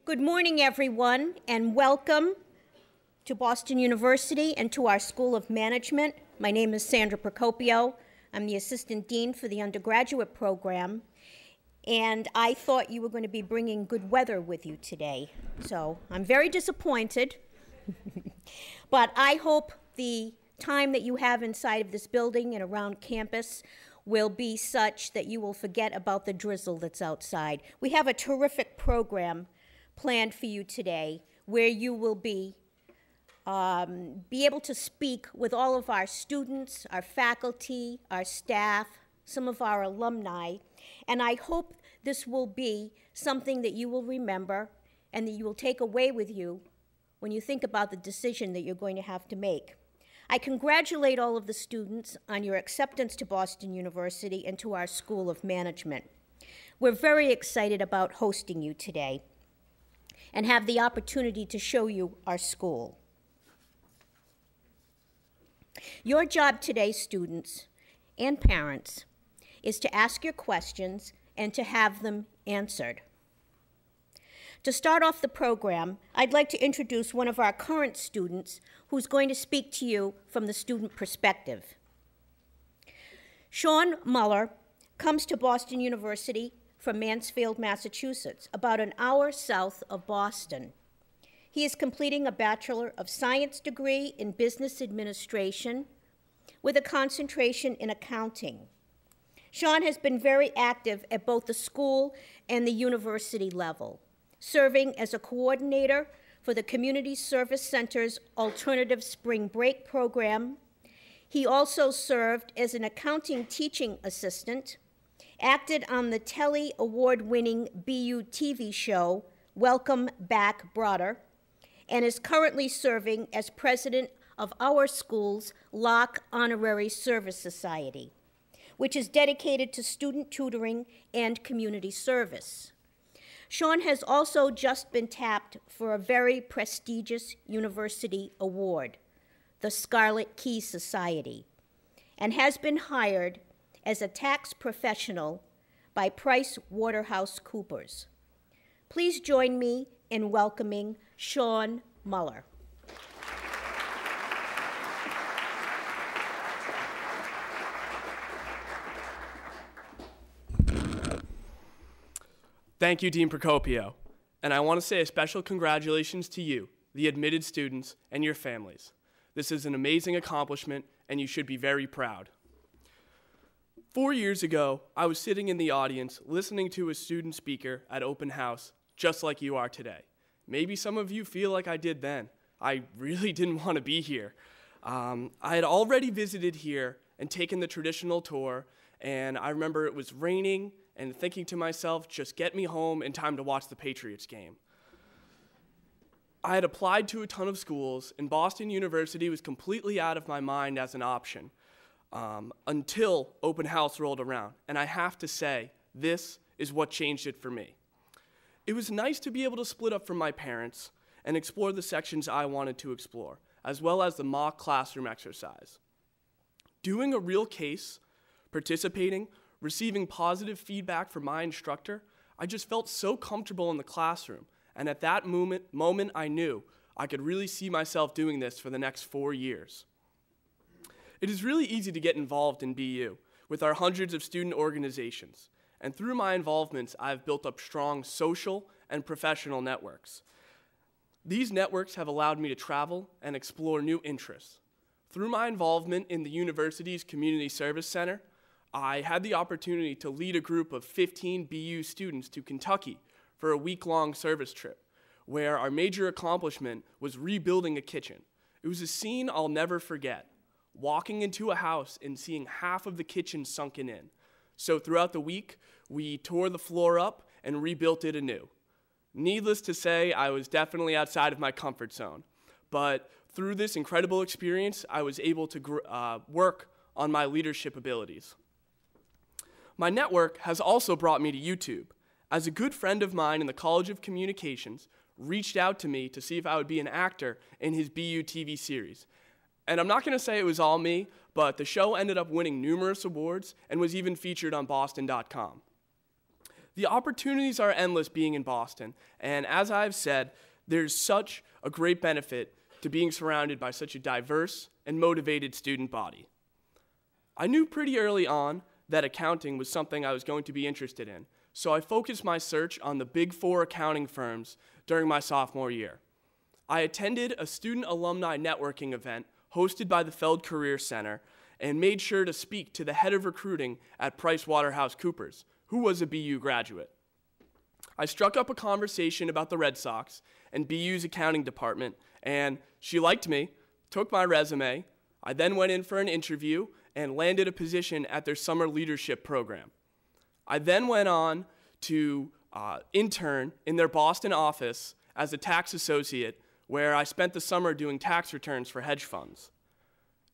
Good morning, everyone, and welcome to Boston University and to our School of Management. My name is Sandra Procopio. I'm the Assistant Dean for the undergraduate program, and I thought you were going to be bringing good weather with you today. So I'm very disappointed, but I hope the time that you have inside of this building and around campus will be such that you will forget about the drizzle that's outside. We have a terrific program planned for you today where you will be able to speak with all of our students, our faculty, our staff, some of our alumni, and I hope this will be something that you will remember and that you will take away with you when you think about the decision that you're going to have to make. I congratulate all of the students on your acceptance to Boston University and to our School of Management. We're very excited about hosting you today and have the opportunity to show you our school. Your job today, students and parents, is to ask your questions and to have them answered. To start off the program, I'd like to introduce one of our current students who's going to speak to you from the student perspective. Sean Muller comes to Boston University from Mansfield, Massachusetts, about an hour south of Boston. He is completing a Bachelor of Science degree in Business Administration with a concentration in accounting. Sean has been very active at both the school and the university level, serving as a coordinator for the Community Service Center's Alternative Spring Break program. He also served as an accounting teaching assistant, acted on the Telly Award-winning BU TV show, Welcome Back, Broader, and is currently serving as president of our school's Locke Honorary Service Society, which is dedicated to student tutoring and community service. Sean has also just been tapped for a very prestigious university award, the Scarlet Key Society, and has been hired as a tax professional by PricewaterhouseCoopers. Please join me in welcoming Sean Muller. Thank you, Dean Procopio, and I want to say a special congratulations to you, the admitted students, and your families. This is an amazing accomplishment, and you should be very proud. 4 years ago, I was sitting in the audience listening to a student speaker at open house, just like you are today. Maybe some of you feel like I did then. I really didn't want to be here. I had already visited here and taken the traditional tour, and I remember it was raining and thinking to myself, just get me home in time to watch the Patriots game. I had applied to a ton of schools, and Boston University was completely out of my mind as an option until open house rolled around. And I have to say, this is what changed it for me. It was nice to be able to split up from my parents and explore the sections I wanted to explore, as well as the mock classroom exercise. Doing a real case, participating, receiving positive feedback from my instructor, I just felt so comfortable in the classroom. And at that moment, I knew I could really see myself doing this for the next 4 years. It is really easy to get involved in BU with our hundreds of student organizations. And through my involvements, I've built up strong social and professional networks. These networks have allowed me to travel and explore new interests. Through my involvement in the university's Community Service Center, I had the opportunity to lead a group of 15 BU students to Kentucky for a week-long service trip, where our major accomplishment was rebuilding a kitchen. It was a scene I'll never forget, walking into a house and seeing half of the kitchen sunken in. So throughout the week, we tore the floor up and rebuilt it anew. Needless to say, I was definitely outside of my comfort zone, but through this incredible experience, I was able to work on my leadership abilities. My network has also brought me to YouTube, as a good friend of mine in the College of Communications reached out to me to see if I would be an actor in his BU TV series. And I'm not going to say it was all me, but the show ended up winning numerous awards and was even featured on Boston.com. The opportunities are endless being in Boston, and as I've said, there's such a great benefit to being surrounded by such a diverse and motivated student body. I knew pretty early on that accounting was something I was going to be interested in, so I focused my search on the Big Four accounting firms during my sophomore year. I attended a student alumni networking event hosted by the Feld Career Center and made sure to speak to the head of recruiting at PricewaterhouseCoopers, who was a BU graduate. I struck up a conversation about the Red Sox and BU's accounting department, and she liked me, took my resume. I then went in for an interview and landed a position at their summer leadership program. I then went on to intern in their Boston office as a tax associate, where I spent the summer doing tax returns for hedge funds.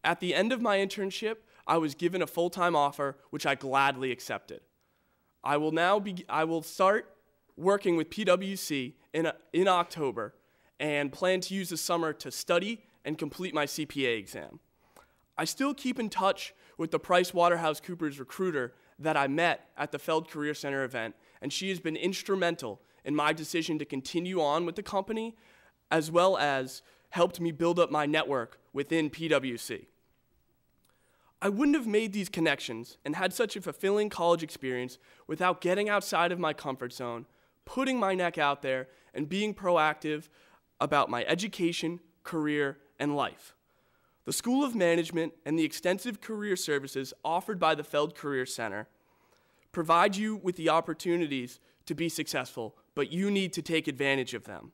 At the end of my internship, I was given a full-time offer, which I gladly accepted. I will start working with PwC in October and plan to use the summer to study and complete my CPA exam. I still keep in touch with the PricewaterhouseCoopers recruiter that I met at the Feld Career Center event, and she has been instrumental in my decision to continue on with the company, as well as helped me build up my network within PwC. I wouldn't have made these connections and had such a fulfilling college experience without getting outside of my comfort zone, putting my neck out there, and being proactive about my education, career, and life. The School of Management and the extensive career services offered by the Feld Career Center provide you with the opportunities to be successful, but you need to take advantage of them.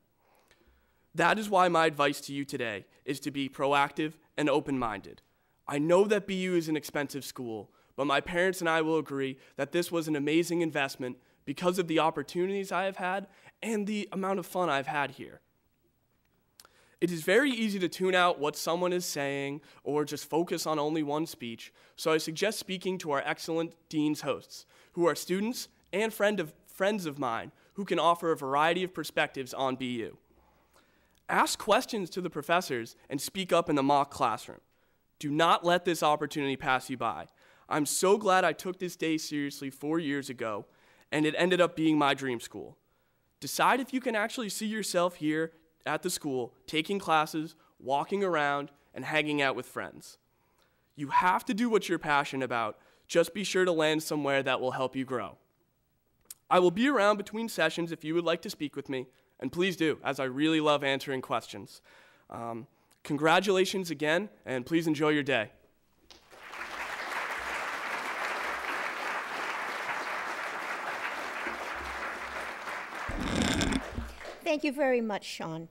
That is why my advice to you today is to be proactive and open-minded. I know that BU is an expensive school, but my parents and I will agree that this was an amazing investment because of the opportunities I have had and the amount of fun I've had here. It is very easy to tune out what someone is saying or just focus on only one speech, so I suggest speaking to our excellent Dean's hosts, who are students and friends of mine who can offer a variety of perspectives on BU. Ask questions to the professors and speak up in the mock classroom. Do not let this opportunity pass you by. I'm so glad I took this day seriously 4 years ago, and it ended up being my dream school. Decide if you can actually see yourself here at the school, taking classes, walking around, and hanging out with friends. You have to do what you're passionate about. Just be sure to land somewhere that will help you grow. I will be around between sessions if you would like to speak with me, and please do, as I really love answering questions. Congratulations again, and please enjoy your day. Thank you very much, Sean.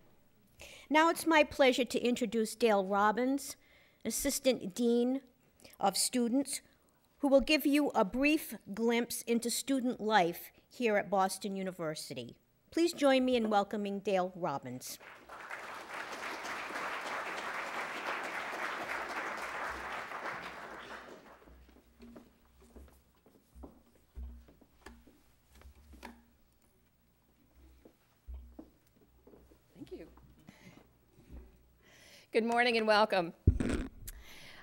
Now it's my pleasure to introduce Dale Robbins, Assistant Dean of Students, who will give you a brief glimpse into student life here at Boston University. Please join me in welcoming Dale Robbins. Good morning and welcome.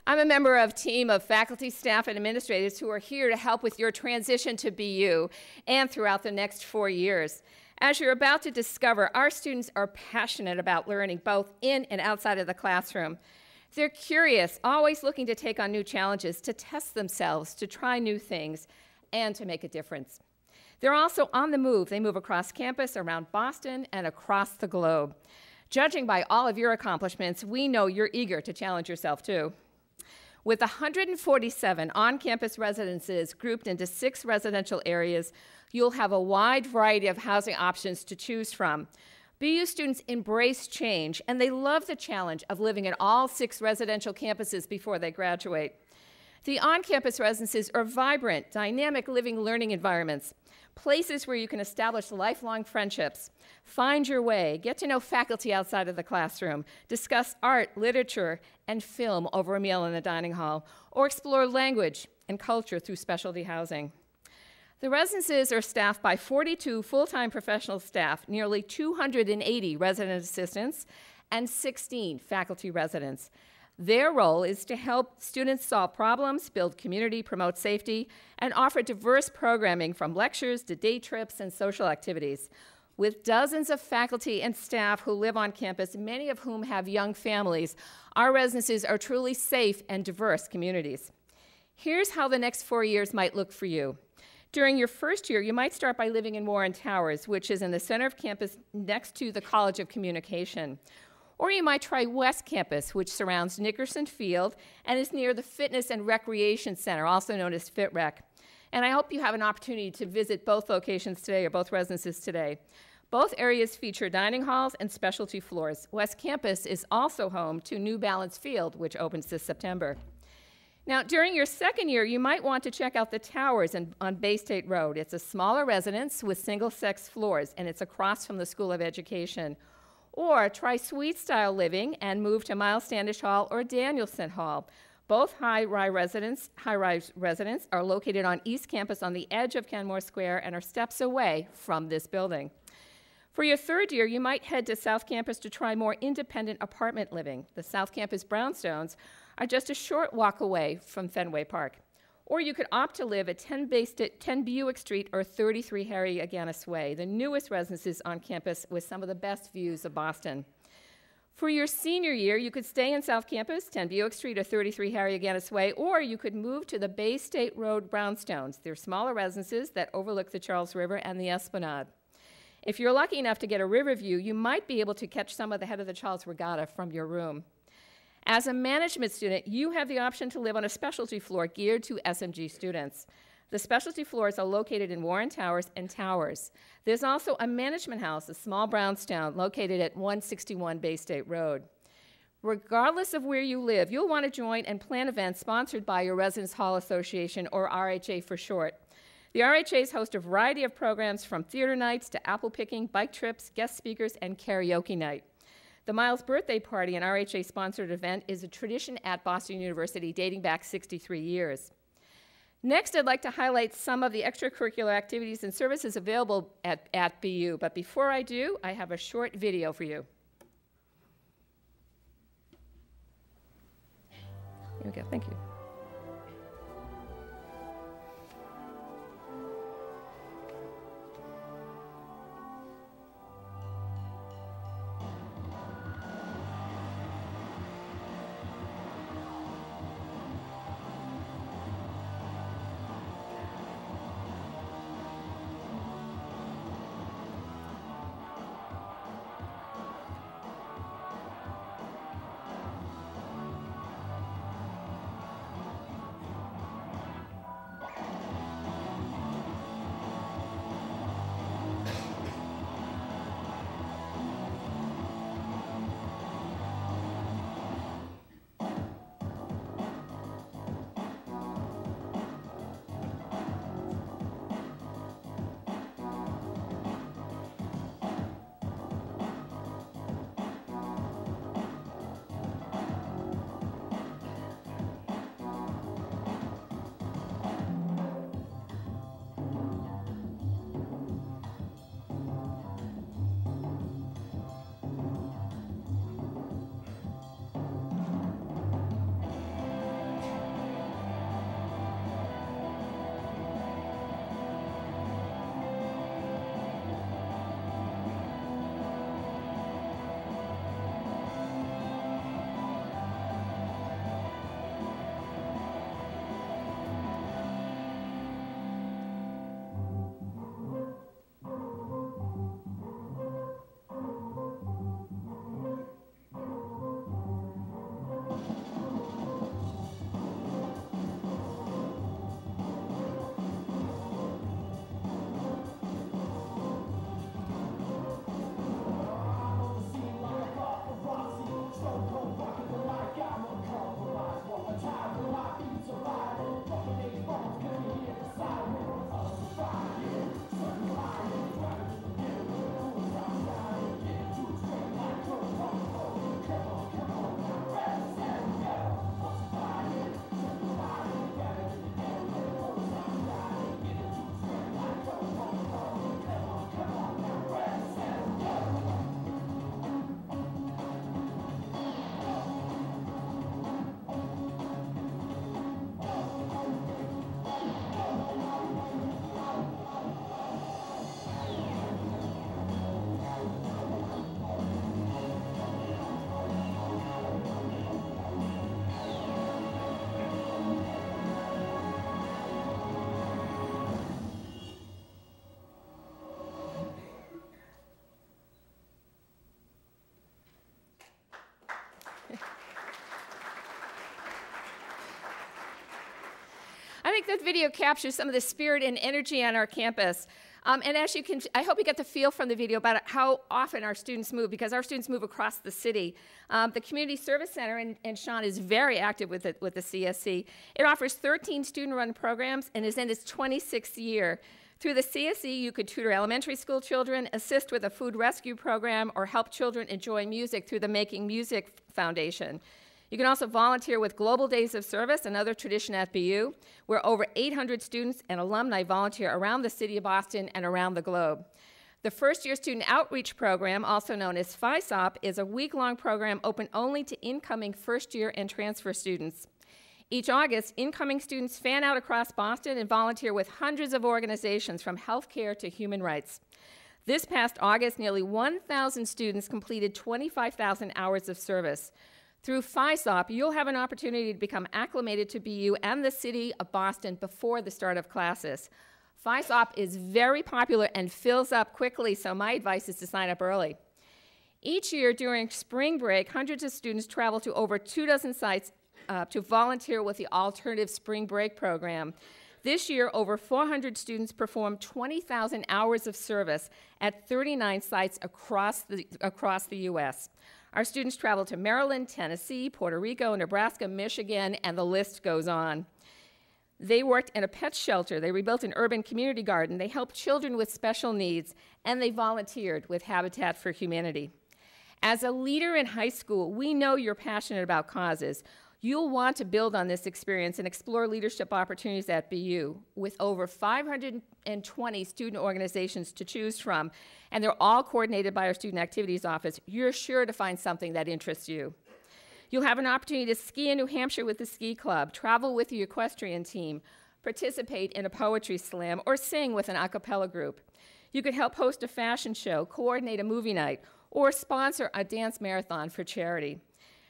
I'm a member of a team of faculty, staff, and administrators who are here to help with your transition to BU and throughout the next 4 years. As you're about to discover, our students are passionate about learning both in and outside of the classroom. They're curious, always looking to take on new challenges, to test themselves, to try new things, and to make a difference. They're also on the move. They move across campus, around Boston, and across the globe. Judging by all of your accomplishments, we know you're eager to challenge yourself too. With 147 on-campus residences grouped into 6 residential areas, you'll have a wide variety of housing options to choose from. BU students embrace change, and they love the challenge of living at all 6 residential campuses before they graduate. The on-campus residences are vibrant, dynamic living learning environments, places where you can establish lifelong friendships, find your way, get to know faculty outside of the classroom, discuss art, literature, and film over a meal in the dining hall, or explore language and culture through specialty housing. The residences are staffed by 42 full-time professional staff, nearly 280 resident assistants, and 16 faculty residents. Their role is to help students solve problems, build community, promote safety, and offer diverse programming from lectures to day trips and social activities. With dozens of faculty and staff who live on campus, many of whom have young families, our residences are truly safe and diverse communities. Here's how the next 4 years might look for you. During your first year, you might start by living in Warren Towers, which is in the center of campus next to the College of Communication. Or you might try West Campus, which surrounds Nickerson Field and is near the Fitness and Recreation Center, also known as FitRec. And I hope you have an opportunity to visit both locations today, or both residences today. Both areas feature dining halls and specialty floors. West Campus is also home to New Balance Field, which opens this September. Now, during your second year, you might want to check out the Towers on Bay State Road. It's a smaller residence with single-sex floors, and it's across from the School of Education. Or try suite-style living and move to Miles Standish Hall or Danielson Hall. Both high-rise residents are located on East Campus on the edge of Kenmore Square and are steps away from this building. For your third year, you might head to South Campus to try more independent apartment living. The South Campus brownstones are just a short walk away from Fenway Park. Or you could opt to live at 10 Buick Street or 33 Harry Aganis Way, the newest residences on campus with some of the best views of Boston. For your senior year, you could stay in South Campus, 10 Buick Street or 33 Harry Aganis Way, or you could move to the Bay State Road brownstones. They're smaller residences that overlook the Charles River and the Esplanade. If you're lucky enough to get a river view, you might be able to catch some of the head of the Charles Regatta from your room. As a management student, you have the option to live on a specialty floor geared to SMG students. The specialty floors are located in Warren Towers and Towers. There's also a management house, a small brownstone, located at 161 Bay State Road. Regardless of where you live, you'll want to join and plan events sponsored by your Residence Hall Association, or RHA for short. The RHAs host a variety of programs from theater nights to apple picking, bike trips, guest speakers, and karaoke night. The Miles Birthday Party, an RHA-sponsored event, is a tradition at Boston University dating back 63 years. Next, I'd like to highlight some of the extracurricular activities and services available at BU. But before I do, I have a short video for you. Here we go. Thank you. that video captures some of the spirit and energy on our campus. And as you can, I hope you get the feel from the video about how often our students move, because our students move across the city. The Community Service Center, and Sean is very active with the CSC. It offers 13 student-run programs and is in its 26th year. Through the CSC, you could tutor elementary school children, assist with a food rescue program, or help children enjoy music through the Making Music Foundation. You can also volunteer with Global Days of Service, another tradition at BU, where over 800 students and alumni volunteer around the city of Boston and around the globe. The first-year student outreach program, also known as FISOP, is a week-long program open only to incoming first-year and transfer students. Each August, incoming students fan out across Boston and volunteer with hundreds of organizations from healthcare to human rights. This past August, nearly 1,000 students completed 25,000 hours of service. Through FISOP, you'll have an opportunity to become acclimated to BU and the city of Boston before the start of classes. FISOP is very popular and fills up quickly, so my advice is to sign up early. Each year during spring break, hundreds of students travel to over 24 sites to volunteer with the Alternative Spring Break program. This year, over 400 students performed 20,000 hours of service at 39 sites across the U.S. Our students travel to Maryland, Tennessee, Puerto Rico, Nebraska, Michigan, and the list goes on. They worked in a pet shelter, they rebuilt an urban community garden, they helped children with special needs, and they volunteered with Habitat for Humanity. As a leader in high school, we know you're passionate about causes. You'll want to build on this experience and explore leadership opportunities at BU with over 520 student organizations to choose from, and they're all coordinated by our Student Activities Office. You're sure to find something that interests you. You'll have an opportunity to ski in New Hampshire with the ski club, travel with the equestrian team, participate in a poetry slam, or sing with an a cappella group. You could help host a fashion show, coordinate a movie night, or sponsor a dance marathon for charity.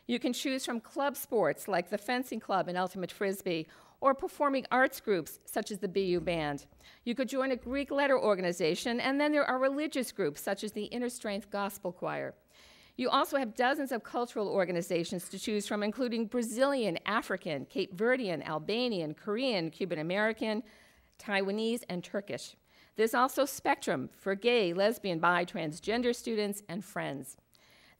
You can choose from club sports like the fencing club and ultimate frisbee, or performing arts groups such as the BU Band. You could join a Greek letter organization, and then there are religious groups such as the Inner Strength Gospel Choir. You also have dozens of cultural organizations to choose from, including Brazilian, African, Cape Verdean, Albanian, Korean, Cuban American, Taiwanese, and Turkish. There's also Spectrum for gay, lesbian, bi, transgender students, and friends.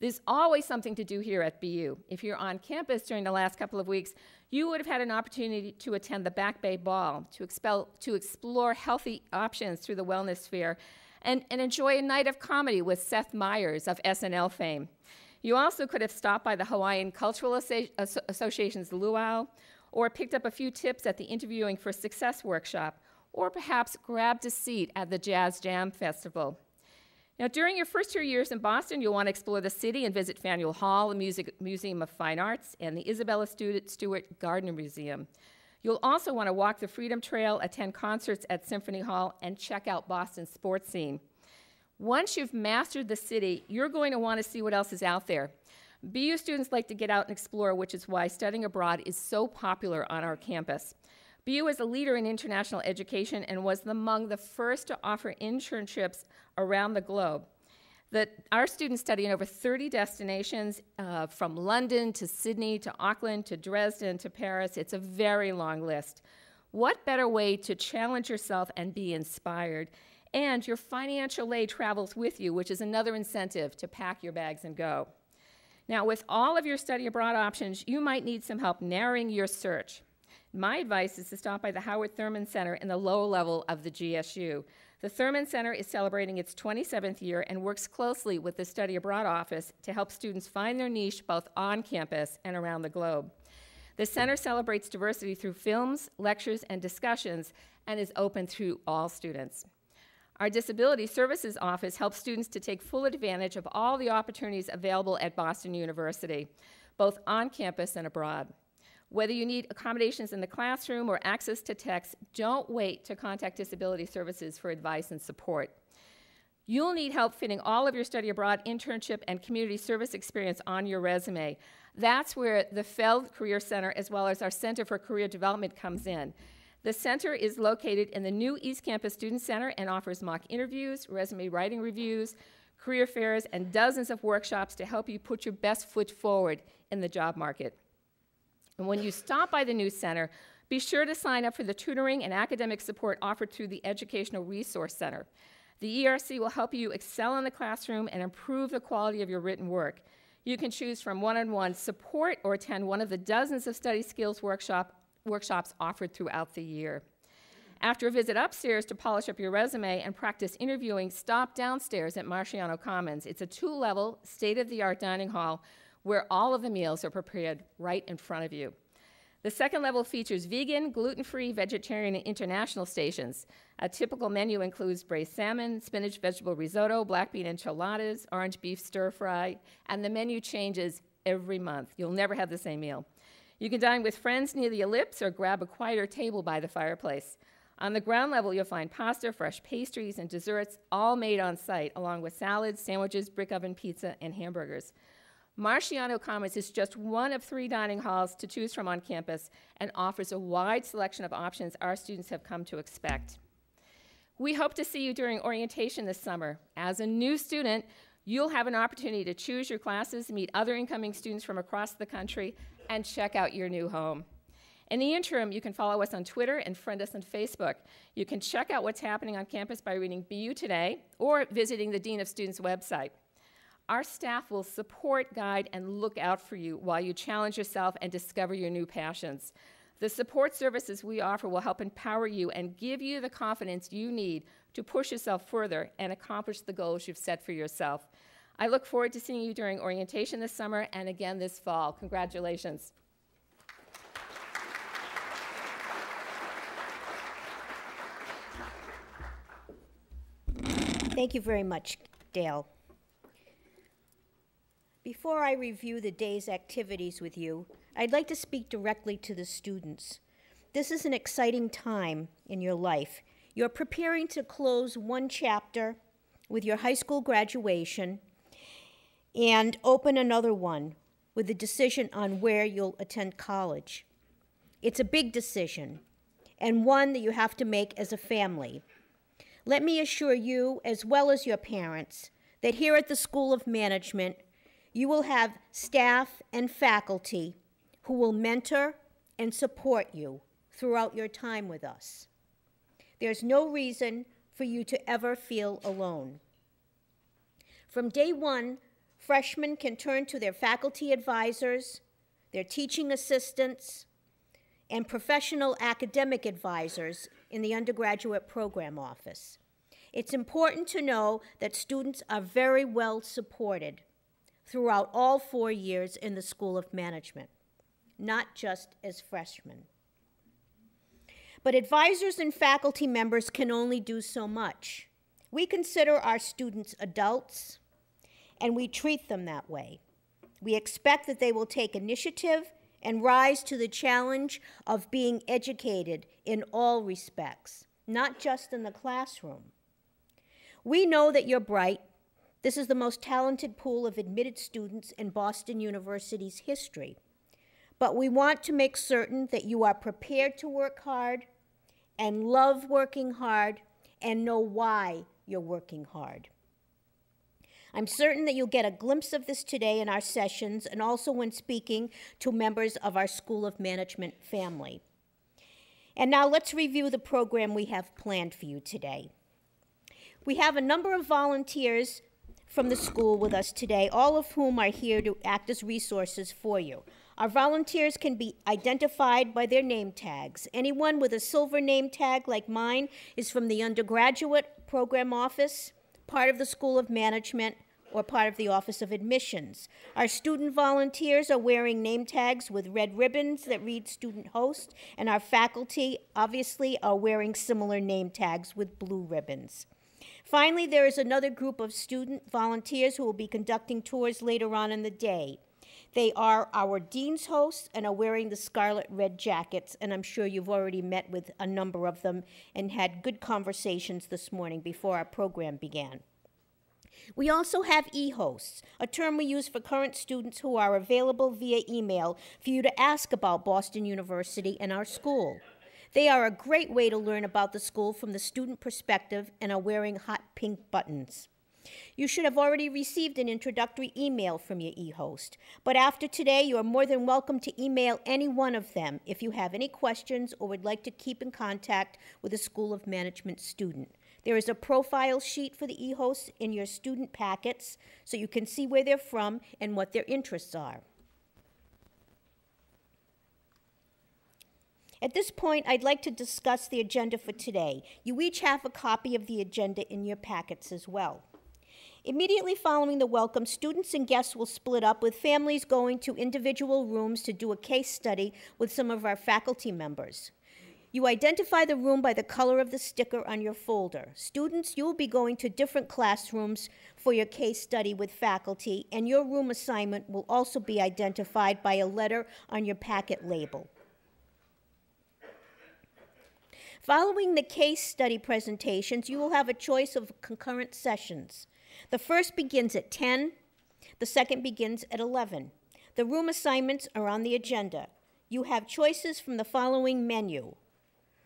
There's always something to do here at BU. If you're on campus during the last couple of weeks, you would have had an opportunity to attend the Back Bay Ball, to explore healthy options through the wellness fair, and enjoy a night of comedy with Seth Meyers of SNL fame. You also could have stopped by the Hawaiian Cultural Association's luau, or picked up a few tips at the Interviewing for Success workshop, or perhaps grabbed a seat at the Jazz Jam Festival. Now, during your first 2 years in Boston, you'll want to explore the city and visit Faneuil Hall, the Museum of Fine Arts, and the Isabella Stewart Gardner Museum. You'll also want to walk the Freedom Trail, attend concerts at Symphony Hall, and check out Boston's sports scene. Once you've mastered the city, you're going to want to see what else is out there. BU students like to get out and explore, which is why studying abroad is so popular on our campus. BU is a leader in international education and was among the first to offer internships around the globe. Our students study in over 30 destinations, from London to Sydney to Auckland to Dresden to Paris. It's a very long list. What better way to challenge yourself and be inspired? And your financial aid travels with you, which is another incentive to pack your bags and go. Now, with all of your study abroad options, you might need some help narrowing your search. My advice is to stop by the Howard Thurman Center in the lower level of the GSU. The Thurman Center is celebrating its 27th year and works closely with the Study Abroad Office to help students find their niche both on campus and around the globe. The center celebrates diversity through films, lectures, and discussions, and is open to all students. Our Disability Services Office helps students to take full advantage of all the opportunities available at Boston University, both on campus and abroad. Whether you need accommodations in the classroom or access to text, don't wait to contact Disability Services for advice and support. You'll need help fitting all of your study abroad, internship, and community service experience on your resume. That's where the Feld Career Center, as well as our Center for Career Development, comes in. The center is located in the new East Campus Student Center and offers mock interviews, resume writing reviews, career fairs, and dozens of workshops to help you put your best foot forward in the job market. And when you stop by the new center, Be sure to sign up for the tutoring and academic support offered through the Educational Resource Center. The ERC will help you excel in the classroom and improve the quality of your written work. You can choose from one-on-one support or attend one of the dozens of study skills workshops offered throughout the year. After a visit upstairs to polish up your resume and practice interviewing, stop downstairs at Marciano Commons. It's a 2-level, state-of-the-art dining hall where all of the meals are prepared right in front of you. The second level features vegan, gluten-free, vegetarian, and international stations. A typical menu includes braised salmon, spinach vegetable risotto, black bean enchiladas, orange beef stir-fry, and the menu changes every month. You'll never have the same meal. You can dine with friends near the ellipse or grab a quieter table by the fireplace. On the ground level, you'll find pasta, fresh pastries, and desserts, all made on site, along with salads, sandwiches, brick oven pizza, and hamburgers. Marciano Commons is just one of 3 dining halls to choose from on campus and offers a wide selection of options our students have come to expect. We hope to see you during orientation this summer. As a new student, you'll have an opportunity to choose your classes, meet other incoming students from across the country, and check out your new home. In the interim, you can follow us on Twitter and friend us on Facebook. You can check out what's happening on campus by reading BU Today or visiting the Dean of Students website. Our staff will support, guide, and look out for you while you challenge yourself and discover your new passions. The support services we offer will help empower you and give you the confidence you need to push yourself further and accomplish the goals you've set for yourself. I look forward to seeing you during orientation this summer and again this fall. Congratulations. Thank you very much, Dale. Before I review the day's activities with you, I'd like to speak directly to the students. This is an exciting time in your life. You're preparing to close one chapter with your high school graduation and open another one with the decision on where you'll attend college. It's a big decision and one that you have to make as a family. Let me assure you, as well as your parents, that here at the School of Management, you will have staff and faculty who will mentor and support you throughout your time with us. There's no reason for you to ever feel alone. From day one, freshmen can turn to their faculty advisors, their teaching assistants, and professional academic advisors in the undergraduate program office. It's important to know that students are very well supported throughout all 4 years in the School of Management, not just as freshmen. But advisors and faculty members can only do so much. We consider our students adults, and we treat them that way. We expect that they will take initiative and rise to the challenge of being educated in all respects, not just in the classroom. We know that you're bright. This is the most talented pool of admitted students in Boston University's history. But we want to make certain that you are prepared to work hard and love working hard and know why you're working hard. I'm certain that you'll get a glimpse of this today in our sessions and also when speaking to members of our School of Management family. And now let's review the program we have planned for you today. We have a number of volunteers from the school with us today, all of whom are here to act as resources for you. Our volunteers can be identified by their name tags. Anyone with a silver name tag like mine is from the undergraduate program office, part of the School of Management, or part of the Office of Admissions. Our student volunteers are wearing name tags with red ribbons that read student host, and our faculty obviously are wearing similar name tags with blue ribbons. Finally, there is another group of student volunteers who will be conducting tours later on in the day. They are our dean's hosts and are wearing the scarlet red jackets, and I'm sure you've already met with a number of them and had good conversations this morning before our program began. We also have e-hosts, a term we use for current students who are available via email for you to ask about Boston University and our school. They are a great way to learn about the school from the student perspective and are wearing hot pink buttons. You should have already received an introductory email from your e-host, but after today, you are more than welcome to email any one of them if you have any questions or would like to keep in contact with a School of Management student. There is a profile sheet for the e-hosts in your student packets so you can see where they're from and what their interests are. At this point, I'd like to discuss the agenda for today. You each have a copy of the agenda in your packets as well. Immediately following the welcome, students and guests will split up, with families going to individual rooms to do a case study with some of our faculty members. You identify the room by the color of the sticker on your folder. Students, you will be going to different classrooms for your case study with faculty, and your room assignment will also be identified by a letter on your packet label. Following the case study presentations, you will have a choice of concurrent sessions. The first begins at 10, the second begins at 11. The room assignments are on the agenda. You have choices from the following menu: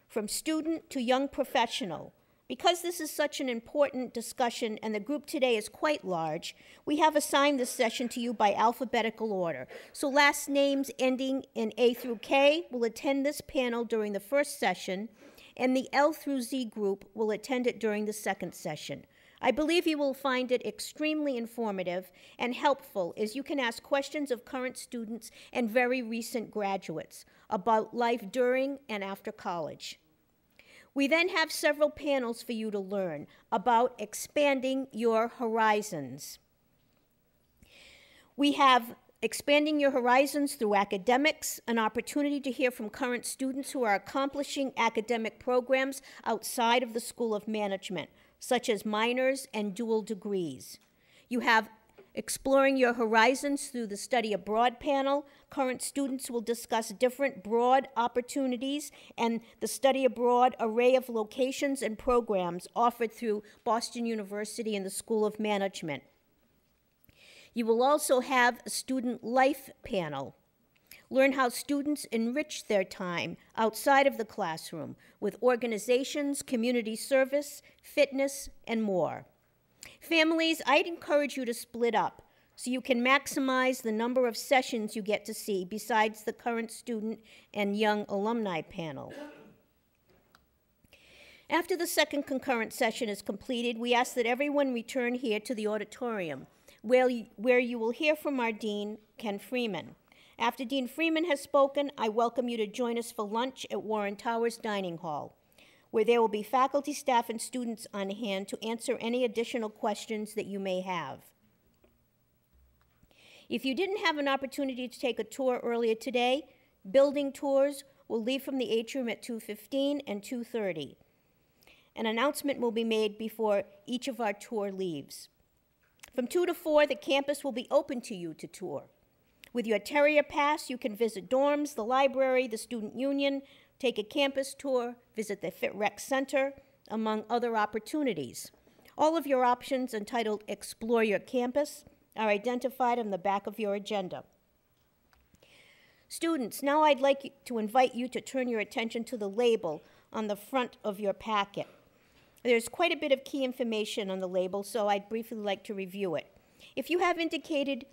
from student to young professional. Because this is such an important discussion and the group today is quite large, we have assigned this session to you by alphabetical order. So last names ending in A through K will attend this panel during the first session, and the L through Z group will attend it during the second session. I believe you will find it extremely informative and helpful, as you can ask questions of current students and very recent graduates about life during and after college. We then have several panels for you to learn about expanding your horizons. We have expanding your horizons through academics, an opportunity to hear from current students who are accomplishing academic programs outside of the School of Management, such as minors and dual degrees. You have exploring your horizons through the study abroad panel. Current students will discuss different broad opportunities and the study abroad array of locations and programs offered through Boston University and the School of Management. You will also have a student life panel. Learn how students enrich their time outside of the classroom with organizations, community service, fitness, and more. Families, I'd encourage you to split up so you can maximize the number of sessions you get to see besides the current student and young alumni panel. After the second concurrent session is completed, we ask that everyone return here to the auditorium, where you will hear from our Dean, Ken Freeman. After Dean Freeman has spoken, I welcome you to join us for lunch at Warren Towers Dining Hall, where there will be faculty, staff, and students on hand to answer any additional questions that you may have. If you didn't have an opportunity to take a tour earlier today, building tours will leave from the atrium at 2:15 and 2:30. An announcement will be made before each of our tour leaves. From 2 to 4, the campus will be open to you to tour. With your Terrier Pass, you can visit dorms, the library, the student union, take a campus tour, visit the Fit Rec Center, among other opportunities. All of your options entitled Explore Your Campus are identified on the back of your agenda. Students, now I'd like to invite you to turn your attention to the label on the front of your packet. There's quite a bit of key information on the label, so I'd briefly like to review it. If you have indicated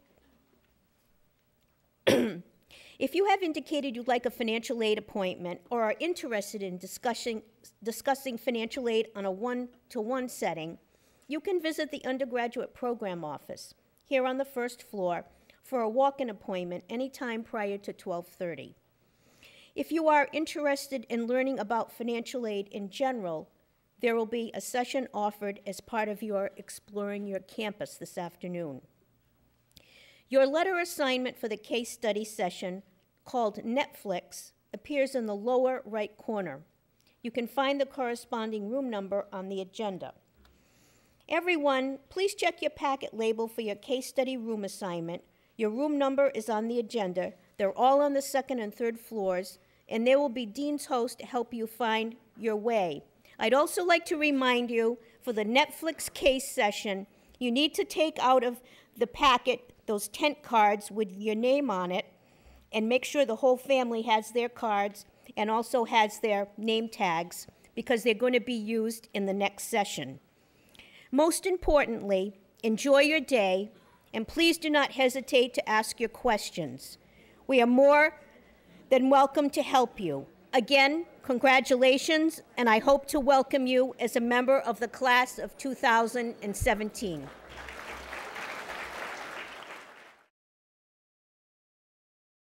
you'd like a financial aid appointment or are interested in discussing financial aid on a one-to-one setting, you can visit the undergraduate program office here on the first floor for a walk-in appointment anytime prior to 12:30. If you are interested in learning about financial aid in general, there will be a session offered as part of your Exploring Your Campus this afternoon. Your letter assignment for the case study session, called Netflix, appears in the lower right corner. You can find the corresponding room number on the agenda. Everyone, please check your packet label for your case study room assignment. Your room number is on the agenda. They're all on the second and third floors, and there will be Dean's host to help you find your way. I'd also like to remind you, for the Netflix case session, you need to take out of the packet those tent cards with your name on it and make sure the whole family has their cards and also has their name tags, because they're going to be used in the next session. Most importantly, enjoy your day, and please do not hesitate to ask your questions. We are more than welcome to help you. Again, congratulations, and I hope to welcome you as a member of the class of 2017.